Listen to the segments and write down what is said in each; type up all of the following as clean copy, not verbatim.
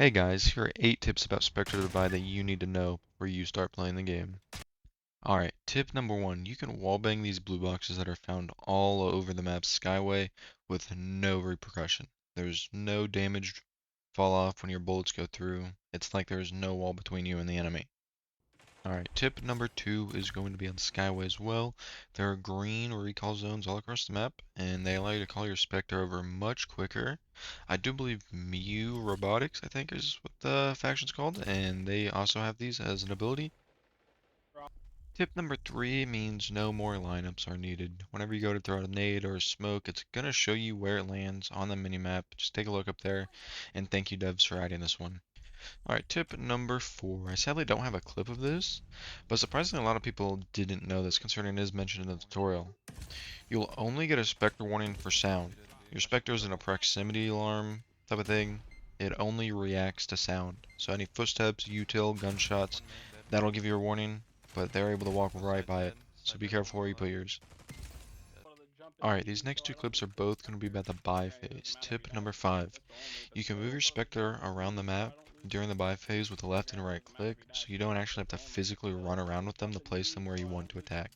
Hey guys, here are 8 tips about Spectre to buy that you need to know before you start playing the game. Alright, tip number 1, you can wallbang these blue boxes that are found all over the map's skyway with no repercussion. There's no damage fall off when your bullets go through. It's like there's no wall between you and the enemy. Alright, tip number 2 is going to be on Skyway as well. There are green recall zones all across the map, and they allow you to call your Spectre over much quicker. I do believe Miu Robotics, I think is what the faction's called, and they also have these as an ability. Tip number 3 means no more lineups are needed. Whenever you go to throw a nade or a smoke, it's going to show you where it lands on the minimap. Just take a look up there, and thank you devs for adding this one. Alright, tip number 4. I sadly don't have a clip of this, but surprisingly a lot of people didn't know this concerning it is mentioned in the tutorial. You'll only get a Spectre warning for sound. Your Spectre isn't a proximity alarm type of thing. It only reacts to sound. So any footsteps, util, gunshots, that'll give you a warning, but they're able to walk right by it. So be careful where you put yours. Alright, these next 2 clips are both going to be about the buy phase. Tip number 5. You can move your Spectre around the map during the buy phase with a left and right click, so you don't actually have to physically run around with them to place them where you want to attack.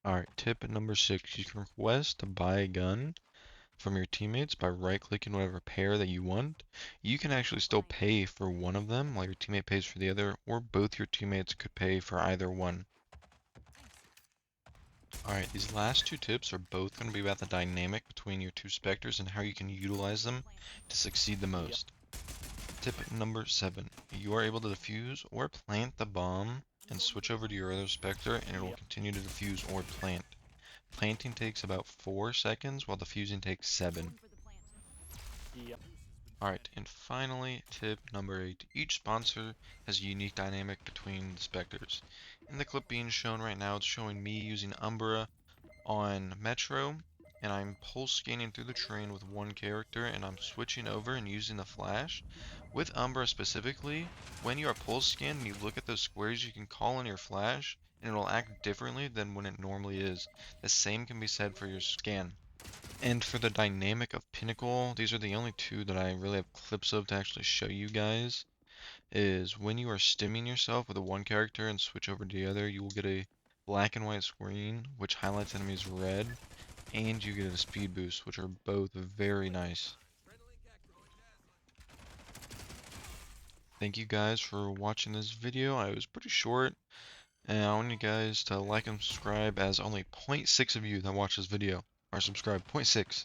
Alright, tip number 6. You can request to buy a gun from your teammates by right-clicking whatever pair that you want. You can actually still pay for one of them while your teammate pays for the other, or both your teammates could pay for either one. Alright, these last 2 tips are both going to be about the dynamic between your 2 Spectres and how you can utilize them to succeed the most. Tip number 7. You are able to defuse or plant the bomb and switch over to your other Spectre and it will continue to defuse or plant. Planting takes about 4 seconds while defusing takes 7. Alright, and finally, tip number 8. Each sponsor has a unique dynamic between the Spectres. In the clip being shown right now, it's showing me using Umbra on Metro, and I'm pulse scanning through the train with one character, and I'm switching over and using the flash. With Umbra specifically, when you are pulse scanned and you look at those squares, you can call in your flash, and it'll act differently than when it normally is. The same can be said for your scan. And for the dynamic of Pinnacle, these are the only 2 that I really have clips of to actually show you guys, is when you are stimming yourself with a one character and switch over to the other, you will get a black and white screen, which highlights enemies red, and you get a speed boost, which are both very nice. Thank you guys for watching this video. I was pretty short, and I want you guys to like and subscribe, as only 0.6 of you that watch this video are subscribed. 0.6.